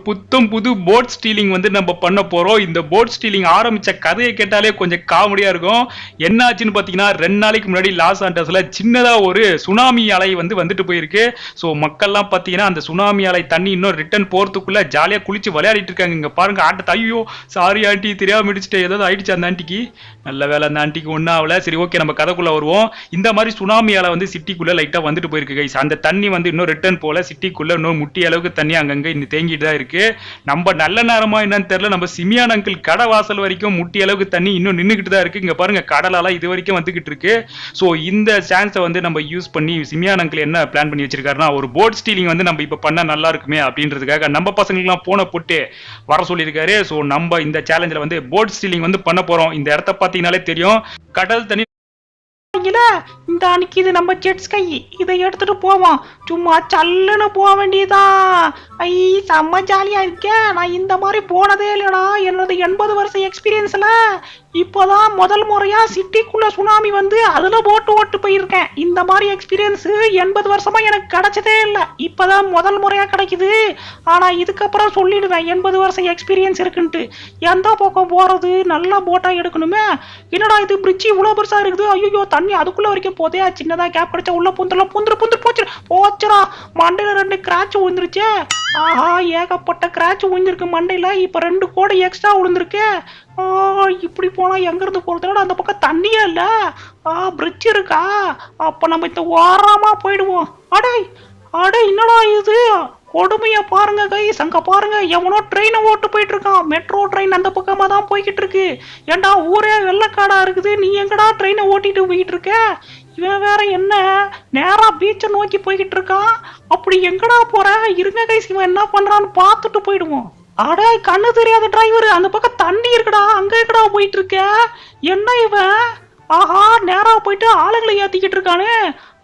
புத்தம் புது boat stealing வந்து நம்ம பண்ண போறோம். இந்த போட் ஸ்டீலிங் ஆரம்பிச்ச கதையை கேட்டாலே கொஞ்சம் காமெடியா இருக்கும். என்னாச்சுன்னு பாத்தீங்கன்னா 2 நாளைக்கு முன்னாடி லாஸ் ஆண்டர்ஸ்ல சின்னதா ஒரு சுனாமி அலை வந்துட்டு போயிருக்கு. ஸோ மக்கள்லாம் பாத்தீங்கன்னா அந்த சுனாமி அலை தண்ணி இன்னும் ரிட்டர்ன் போறதுக்குள்ள ஜாலியா குளிச்சு விளையாடிட்டு இருக்காங்க. இங்க பாருங்க ஆட்டத்தை. ஐயோ சாரி ஆண்டி, தெரியாம இடிச்சுட்டு ஏதாவது ஆயிடுச்சு அந்த ஆண்டிக்கு. நல்ல வேலை அந்த ஆண்டிக்கு ஒன்றும் ஆகல. சரி ஓகே, நம்ம கதைக்குள்ள வருவோம். இந்த மாதிரி சுனாமி அலை சிட்டிக்குள்ள லைட்டா வந்துட்டு போயிருக்கு கைஸ். அந்த தண்ணி இன்னும் ரிட்டர்ன் போல, சிட்டிக்குள்ள இன்னும் முட்டி அளவுக்கு தண்ணி அங்கங்க இன்னும் தேங்கிட்டு தான் இருக்கு. நம்ம நல்ல நேரமா என்னன்னு தெரியல, நம்ம சிமியான் அங்கிள் கடை வாசல் வரைக்கும் முட்டி அளவுக்கு தண்ணி இன்னும் நின்றுகிட்டு தான் இருக்கு. இங்க பாருங்க கடலால இது வரைக்கும் வந்துகிட்டு இருக்கு. ஸோ இந்த சான்ஸை நம்ம யூஸ் பண்ணி சிமியான் அங்கிள் என்ன பிளான் பண்ணி வச்சிருக்காருன்னா, ஒரு போட் ஸ்டீலிங் நம்ம இப்ப பண்ணா நல்லா இருக்குமே அப்படின்றதுக்காக நம்ம பசங்களுக்குலாம் போன போட்டு வர சொல்லியிருக்காரு. ஸோ நம்ம இந்த சேலஞ்சில் போட் ஸ்டீலிங் பண்ண போறோம். இந்த இடத்த பார்த்தீங்கன்னாலே தெரியும், கடல் தண்ணி. இந்த அன்னைக்கு இது நம்ம ஜெட் ஸ்கை, இதை எடுத்துட்டு போவோம். சும்மா சல்லுன்னு போக வேண்டியதான். ஐ செம்ம ஜாலியா இருக்கேன். நான் இந்த மாதிரி போனதே இல்லடா என்னோட 80 வருஷம் எக்ஸ்பீரியன்ஸ்ல. இப்போதான் முதல் முறையா சிட்டிக்குள்ள சுனாமி அதுல போட்டு ஓட்டு போயிருக்கேன். இந்த மாதிரி எக்ஸ்பீரியன்ஸ் 80 வருஷமா எனக்கு கிடைச்சதே இல்லை. இப்பதான் முதல் முறையா கிடைக்குது. ஆனா இதுக்கப்புறம் சொல்லிடுவேன் 80 வருஷம் எக்ஸ்பீரியன்ஸ் இருக்குன்ட்டு. எந்த பக்கம் போறது, நல்லா போட்டா எடுக்கணுமே. என்னடா இது பிரிட்ஜ் இவ்வளவு பெருசா இருக்குது. ஐயோ தண்ணி அதுக்குள்ள வரைக்கும் போதே. சின்னதா கேப் கிடைச்சா உள்ள புந்துரு போச்சுடா. மண்டையில 2 கிராட்ச் விழுந்துருச்சு. ஆஹா ஏகப்பட்ட கிராட்ச் விழுந்திருக்கு மண்டையில. இப்ப 2 கோடி எக்ஸ்ட்ரா விழுந்திருக்கு. இப்படி போனா எங்க இருந்து போறதோட அந்த பக்கம் தண்ணியே இல்ல. பிரிட்ஜ் இருக்கா? அப்ப நம்ம இந்த ஓரமா போயிடுவோம். அடே என்னடா இது கொடுமைய பாருங்க கைஸ். அங்க பாருங்க எவனோ ட்ரெயினை ஓட்டு போயிட்டு இருக்கான். மெட்ரோ ட்ரெயின் அந்த பக்கமா தான் போய்கிட்டு இருக்கு. ஏண்டா ஊரே வெள்ளக்காடா இருக்குது, நீ எங்கடா ட்ரெயினை ஓட்டிட்டு போயிட்டு இருக்க? இவன் வேற என்ன நேரா பீச்சை நோக்கி போய்கிட்டு இருக்கான். அப்படி எங்கடா போற? இருங்க கைஸ், இவன் என்ன பண்றான்னு பார்த்துட்டு போயிடுவோம். அடே கண்ணு தெரியாத டிரைவர், அந்த பக்கம் தண்ணி இருக்குடா, அங்க எங்கடா போயிட்டு இருக்க? என்ன இவன்? ஆஹா நேரா போயிட்டு ஆளுங்களை ஏத்திக்கிட்டு இருக்கானே.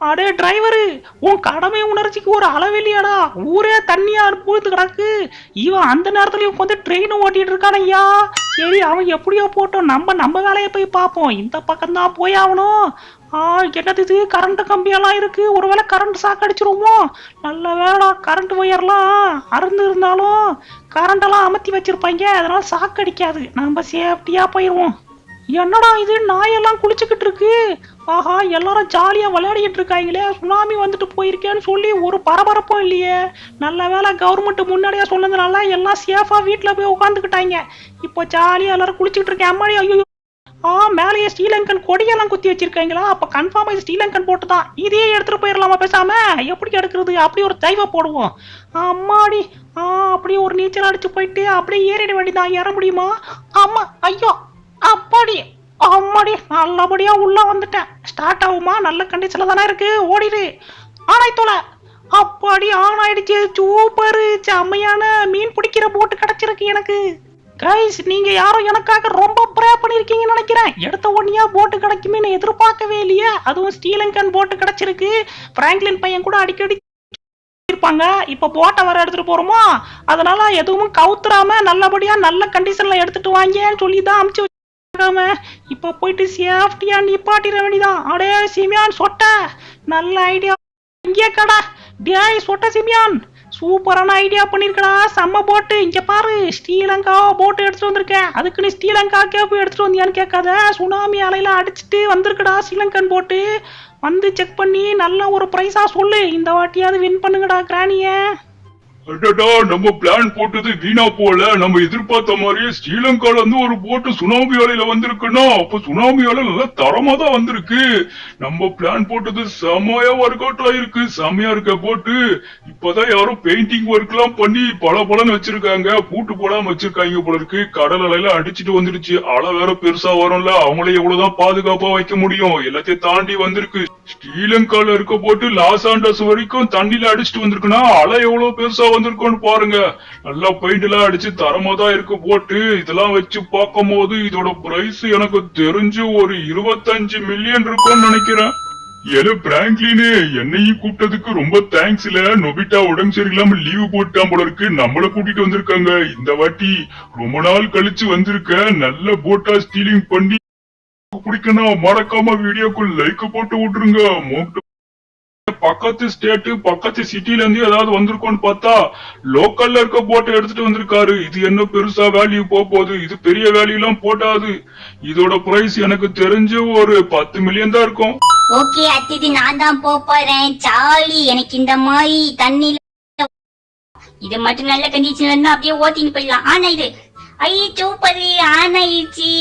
அடே டிரைவரு, உன் கடமை உணர்ச்சிக்கு ஒரு அளவில்லையாடா? ஊரே தண்ணியா பூத்து கிடக்கு. இவன் அந்த நேரத்துலயும் ட்ரெயின் ஓட்டிட்டு இருக்கான ஐயா. சரி அவன் எப்படியோ போட்டோம், நம்ம வேலையை போய் பார்ப்போம். இந்த பக்கம் தான் போய் ஆகணும். என்னது இது, கரண்ட் கம்பியெல்லாம் இருக்கு. ஒருவேளை கரண்ட் சாக்கு அடிச்சிருவோமோ? நல்ல வேலை கரண்ட் ஒயர்லாம் அறுந்து இருந்தாலும் கரண்ட் எல்லாம் அமர்த்தி வச்சிருப்பாங்க, அதனால சாக்கு அடிக்காது. நம்ம சேஃப்டியா போயிருவோம். என்னடா இது, நாயெல்லாம் குளிச்சுக்கிட்டு இருக்கு. ஆஹா எல்லாரும் ஜாலியா விளையாடிட்டு இருக்காங்களே. சுனாமி போயிருக்கேன்னு சொல்லி ஒரு பரபரப்பும் இல்லையே. நல்ல வேலை கவர்மெண்ட் முன்னாடியே சொன்னதுனால எல்லாம் சேஃபா வீட்டுல போய் உட்காந்துக்கிட்டாங்க. இப்போ ஜாலியா எல்லாரும் குளிச்சுக்கிட்டு இருக்கேன். அம்மாடி ஐயோ, மேலேயே ஸ்ரீலங்கன் கொடியெல்லாம் குத்தி வச்சிருக்காங்களா? அப்ப கன்ஃபார்மா இது ஸ்ரீலங்கன் போட்டு தான். இதையே எடுத்துட்டு போயிடலாமா பேசாம? எப்படி எடுக்கிறது? அப்படி ஒரு தெய்வம் போடுவோம். அம்மாடி அப்படியே ஒரு நீச்சல் அடிச்சு போயிட்டு அப்படியே ஏறிட வேண்டியதான். ஏற முடியுமா? ஆமா ஐயோ அப்பாடி அம்மாடி நல்லபடியா உள்ள வந்துட்டேன். ஸ்டார்ட் ஆகுமா? நல்ல கண்டிஷன்ல தானே இருக்கு, ஓடிடு. ஆனாய்த்தோல அப்பாடி ஆன் ஆயிடுச்சு. சூப்பரு, செம்மையான மீன் பிடிக்கிற போட்டு கிடைச்சிருக்கு எனக்கு. கைஸ் நீங்க யாரும் எனக்காக ரொம்ப ப்ரே பண்ணிருக்கீங்கன்னு நினைக்கிறேன். எடுத்த உடனே போட்டு கிடைக்குமே எதிர்பார்க்கவே இல்லையே. அதுவும் ஸ்ரீலங்கன் போட்டு கிடைச்சிருக்கு. பிராங்க்லின் பையன் கூட அடிக்கடி இருப்பாங்க. இப்ப போட்டை வர எடுத்துட்டு போறோமோ, அதனால எதுவும் கவுத்துறாம நல்லபடியா நல்ல கண்டிஷன்ல எடுத்துட்டு வாங்கன்னு சொல்லி தான் அமுச்சு. இப்ப போயிட்டு சேஃப்டியா நிப்பாட்டிட வேண்டியதான். அடே சிமியான் சொட்ட, நல்ல ஐடியா. இங்கே கடா டேய் சொட்ட சிமியான், சூப்பரான ஐடியா பண்ணிருக்கடா. செம்ம போட்டு. இங்க பாரு, ஸ்ரீலங்கா போட்டு எடுத்துட்டு வந்திருக்கேன். அதுக்கு நீ ஸ்ரீலங்காக்கே போய் எடுத்துட்டு வந்தியான்னு கேட்காத. சுனாமி அலையில அடிச்சுட்டு வந்திருக்கடா ஸ்ரீலங்கன் போட்டு. செக் பண்ணி நல்ல ஒரு பிரைஸா சொல்லு. இந்த வாட்டியாவது வின் பண்ணுங்கடா கிராணிய. அடடா நம்ம பிளான் போட்டது வீணா போல. நம்ம எதிர்பார்த்த மாதிரியே ஸ்ரீலங்கால ஒரு போட்டு சுனாமி அலையில வந்திருக்குன்னா அப்ப சுனாமி அலை நல்லா தரமா தான் வந்திருக்கு. நம்ம பிளான் போட்டது செமையா ஒர்க் அவுட் ஆயிருக்கு. செமையா இருக்க போட்டு. இப்பதான் யாரும் பெயிண்டிங் ஒர்க் எல்லாம் பண்ணி பலன்னு வச்சிருக்காங்க. பூட்டு போடாம வச்சிருக்காங்க போல இருக்கு. கடல் அலையில அடிச்சுட்டு வந்துருச்சு. அலை வேற பெருசா வரும்ல, அவங்களே எவ்வளவுதான் பாதுகாப்பா வைக்க முடியும். எல்லாத்தையும் தாண்டி வந்திருக்கு. ஸ்ரீலங்கால இருக்க போட்டு லாஸ் ஆண்டர்ஸ் வரைக்கும் தண்ணியில அடிச்சுட்டு வந்திருக்குன்னா அலை எவ்வளவு பெருசா வந்திருக்கோன்னு பாருங்க. நல்லா பெயிண்ட் எல்லாம் அடிச்சு தரமா தான் இருக்கு போட்டு. இதெல்லாம் வச்சு பார்க்கும் போது இதோட பிரைஸ் எனக்கு தெரிஞ்சு ஒரு 25 மில்லியன் இருக்கும்னு நினைக்கிறேன். ஏன்னா பிராங்க்லினு என்னையும் கூப்பிட்டதுக்கு ரொம்ப தேங்க்ஸ். இல்ல நொபிட்டா உடம்பு சரியில்லாம லீவு போட்டான் போல இருக்கு, நம்மள கூட்டிட்டு வந்திருக்காங்க. இந்த வாட்டி ரொம்ப நாள் கழிச்சு வந்திருக்க. நல்ல போட்டா ஸ்டீலிங் பண்ணி பிடிக்கணும். மறக்காம வீடியோக்கு லைக் போட்டு விட்டுருங்க. பக்கத்து ஸ்டேட் பக்கத்து சிட்டில இருந்து ஏதாவது வந்திருக்கோன்னு பார்த்தா லோக்கல்ல இருக்க போட்டை எடுத்துட்டு வந்திருக்காரு. இது என்ன பெருசா வேல்யூ போகுது, இது பெரிய வேல்யூ எல்லாம் போட்டாது. இதோட பிரைஸ் எனக்கு தெரிஞ்சு ஒரு 10 மில்லியன் தான் இருக்கும். ஓகே அத்திதி, நான் தான் போறேன். சாலி, எனக்கு இந்த மாதிரி தண்ணில இது மட்டும் நல்ல கண்டிஷன்ல இருந்தா அப்படியே ஓட்டின்னு போயிடலாம். ஆனா இது சூப்பர் ஆன் ஆயிடுச்சு.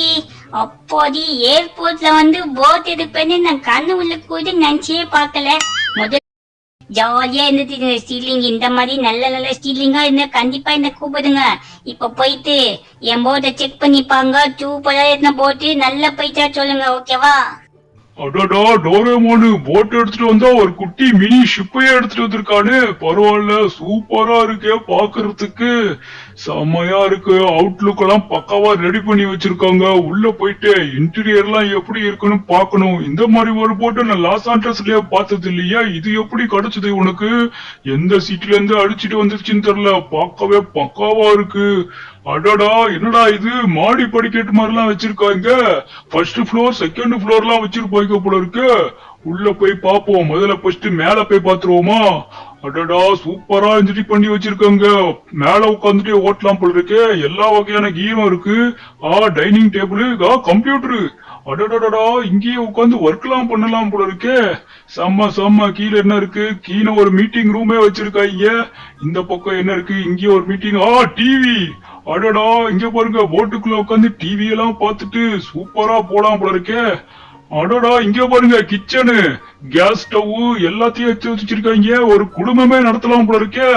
அப்போது ஏர்போர்ட்ல வந்து போட் எடுப்பேன்னு நான் கண்ணு உள்ள கூட நினைச்சே பார்க்கல. முதல் ஜாலியா இருந்தது ஸ்டீலிங். இந்த மாதிரி நல்ல நல்ல ஸ்டீலிங்கா இருந்தா கண்டிப்பா என்ன கூப்பிடுங்க. இப்ப போயிட்டு என் போட்டை செக் பண்ணிப்பாங்க. சூப்பரா இருந்த போட்டு நல்லா போயிட்டா சொல்லுங்க, ஓகேவா? அடடா டோரேமோனு போட் எடுத்துட்டு வந்தா ஒரு குட்டி மினி ஷிப்பையே எடுத்துட்டு வந்திருக்கானு. பரவாயில்ல, சூப்பரா இருக்கே பாக்குறதுக்கு, செம்மையா இருக்கு. அவுட்லுக் எல்லாம் பக்காவா ரெடி பண்ணி வச்சிருக்காங்க. உள்ள போயிட்டு இன்டீரியர் எல்லாம் எப்படி இருக்குன்னு பாக்கணும். இந்த மாதிரி ஒரு போட்டு நான் லாஸ் ஆண்டர்ஸ்லயே பார்த்தது இல்லையா? இது எப்படி கிடைச்சது உனக்கு? எந்த சீட்ல இருந்து அடிச்சுட்டு வந்துருச்சுன்னு தெரியல, பார்க்கவே பக்காவா இருக்கு. அடடா என்னடா இது, மாடி படிக்கட்டு மாதிரி எல்லாம் வச்சிருக்காங்க. ஃபர்ஸ்ட் ஃப்ளோர் செகண்ட் ஃப்ளோர் எல்லாம் வச்சிருப்பாங்க போல இருக்கு. உள்ள போய் பாப்போம். முதல்ல ஃபர்ஸ்ட் மேல போய் பாத்துருவோமா? அடடா சூப்பரா இன்ஜினி பண்ணி வச்சிருக்காங்க. மேல உட்காந்துட்டு ஓட்டலாம் போல இருக்கு. எல்லா வகையான கீரும் இருக்கு. Dining table, computer. அடடடா இங்கேயே உட்காந்து ஒர்க் எல்லாம் பண்ணலாம் போல இருக்கு. செம்ம செம்ம. கீழே என்ன இருக்கு? கீழே ஒரு மீட்டிங் ரூமே வச்சிருக்காங்க. இந்த பக்கம் என்ன இருக்கு? இங்கே ஒரு மீட்டிங். டிவி. அடடா இங்க பாருங்க, போட்டுக்குள்ள உட்காந்து டிவி எல்லாம் பார்த்துட்டு சூப்பரா போலாம் போல இருக்கே. அடடா இங்க பாருங்க, கிச்சனு, கேஸ் ஸ்டவ் எல்லாத்தையும் எடுத்து வச்சிருக்காங்க. ஒரு குடும்பமே நடத்தலாம் போல இருக்கே.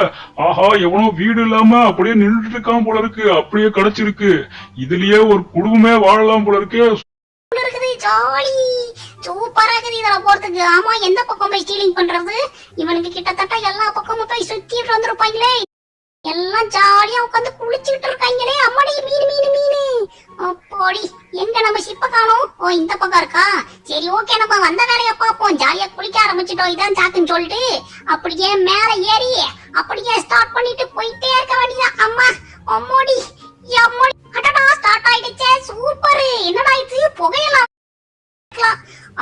ஆஹா, எவனோ வீடு இல்லாம அப்படியே நின்றுட்டு இருக்கான் போல இருக்கு. அப்படியே கிடைச்சிருக்கு. இதுலயே ஒரு குடும்பமே வாழலாம் போல இருக்கே. ஜாலி சூப்பரா இருக்குது இதெல்லாம் போறதுக்கு. ஆமா, எந்த பக்கம் போய் ஸ்டீலிங் பண்றது? இவனுக்கு கிட்டத்தட்ட எல்லா பக்கமும் போய் சுத்திட்டு வந்திருப்பாங்களே. எல்லாம் ஜாலியா உட்காந்து குளிச்சுட்டு இருக்காங்களே. அம்மாடி மீன் மீன் மீன். அப்போடி எங்க நம்ம ஷிப்ப காணோம்? இந்த பக்கம் இருக்கா? சரி ஓகே, நம்ம வந்த வேலைய பாப்போம். ஜாலியா குளிக்க ஆரம்பிச்சிட்டோம், இதான் சாக்குன்னு சொல்லிட்டு அப்படியே மேல ஏறி அப்படியே ஸ்டார்ட் பண்ணிட்டு போயிட்டே இருக்க வேண்டியதான். அம்மா அம்மாடி அம்மாடி. அடடா ஸ்டார்ட் ஆயிடுச்சே, சூப்பர். என்னடா இது, புகையலாம்.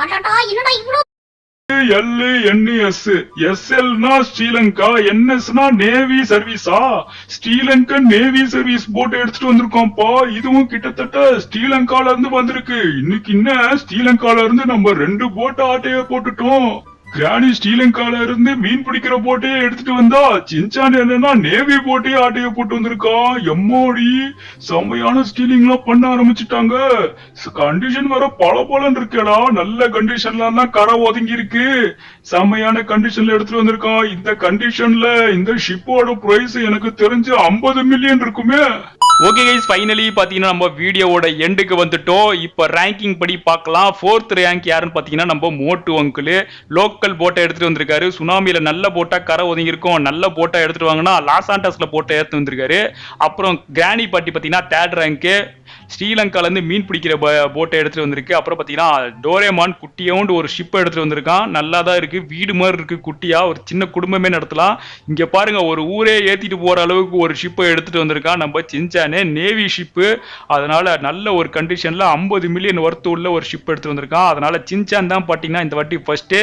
அடடா என்னடா இவ்வளவு. LNS, SLனா ஸ்ரீலங்கா, NSனா நேவி சர்வீஸா? ஸ்ரீலங்கன் நேவி சர்வீஸ் போட் எடுத்துட்டு வந்திருக்கோம்ப்பா. இதுவும் கிட்டத்தட்ட ஸ்ரீலங்கால இருந்து வந்திருக்கு. இன்னைக்கு என்ன, ஸ்ரீலங்கால இருந்து நம்ம 2 போட் ஆட்டைய போட்டுட்டோம். கிராணி ஸ்ரீலங்கால இருந்து மீன் பிடிக்கிற போட்டையே எடுத்துட்டு வந்தா, சின்சான் என்னன்னா நேவி போட்டையே ஆட்டைய போட்டு வந்திருக்கா. எம்மோடி செம்மையான ஸ்டீலிங் எல்லாம் பண்ண ஆரம்பிச்சுட்டாங்க. கண்டிஷன் வர பல இருக்கடா. நல்ல கண்டிஷன்ல தான் கரை ஒதுங்கி இருக்கு. செம்மையான கண்டிஷன்ல எடுத்துட்டு வந்திருக்கான். இந்த கண்டிஷன்ல இந்த ஷிப்போட பிரைஸ் எனக்கு தெரிஞ்சு 50 மில்லியன் இருக்குமே. ஓகே கைஸ், ஃபைனலி பாத்தீங்கன்னா நம்ம வீடியோவோட எண்டுக்கு வந்துட்டோம். இப்போ ரேங்கிங் படி பார்க்கலாம். 4th ரேங்க் யாருன்னு பாத்தீங்கன்னா நம்ம மோட்டு அங்கிள். லோக்கல் போட்டை எடுத்துட்டு வந்திருக்காரு. சுனாமியில நல்ல போட்டா கரை ஒதுங்கி இருக்கும். நல்ல போட்டா எடுத்துட்டு வாங்கன்னா லாஸ் ஆண்டர்ஸ்ல போட்டை எடுத்து வந்திருக்காரு. அப்புறம் கிராணி பாட்டி பாத்தீங்கன்னா 3rd ரேங்க். ஸ்ரீலங்கால இருந்து மீன் பிடிக்கிற போட்டை எடுத்துட்டு வந்திருக்கு. அப்புறம் பாத்தீங்கன்னா டோரேமான் குட்டியோண்டு ஒரு ஷிப் எடுத்துட்டு வந்திருக்கான். நல்லா தான் இருக்கு, வீடு மாதிரி இருக்கு. குட்டியா ஒரு சின்ன குடும்பமே நடத்தலாம். இங்க பாருங்க, ஒரு ஊரே ஏத்திட்டு போற அளவுக்கு ஒரு ஷிப்பை எடுத்துட்டு வந்திருக்கான் நம்ம சின்சானே. நேவி ஷிப்பு, அதனால நல்ல ஒரு கண்டிஷன்ல 50 மில்லியன் ஒர்த்து உள்ள ஒரு ஷிப் எடுத்து வந்திருக்கான். அதனால சின்சான் தான் பாத்தீங்கன்னா இந்த வாட்டி ஃபர்ஸ்ட்,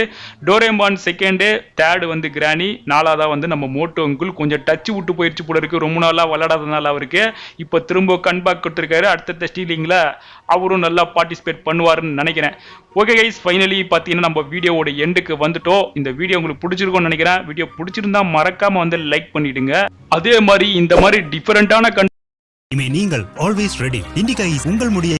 டோரேமான் செகண்ட், 3rd வந்து கிராணி, 4ஆவதா வந்து நம்ம மோட்டு அங்கிள். கொஞ்சம் டச் விட்டு போயிடுச்சு போல இருக்கு, ரொம்ப நாளா விளையாடாதனால அவருக்கு. இப்ப திரும்ப கன்பேக் கொடுத்திருக்காரு. அடுத்த ஸ்டீலிங்ல அவரும் நல்லா பார்ட்டிசிபேட் பண்ணுவாருன்னு நினைக்கிறேன். ஓகே கைஸ், ஃபைனலி பாத்தீங்கன்னா நம்ம வீடியோவோட எண்டுக்கு வந்துட்டோம். இந்த வீடியோ உங்களுக்கு பிடிச்சிருக்கும்னு நினைக்கிறேன். வீடியோ பிடிச்சிருந்தா மறக்காம வந்து லைக் பண்ணிடுங்க. அதே மாதிரி இந்த மாதிரி டிஃபரெண்டான நீங்கள் ஆல்வேஸ் ரெடி. இண்டிகா இஸ் உங்கள் முடியை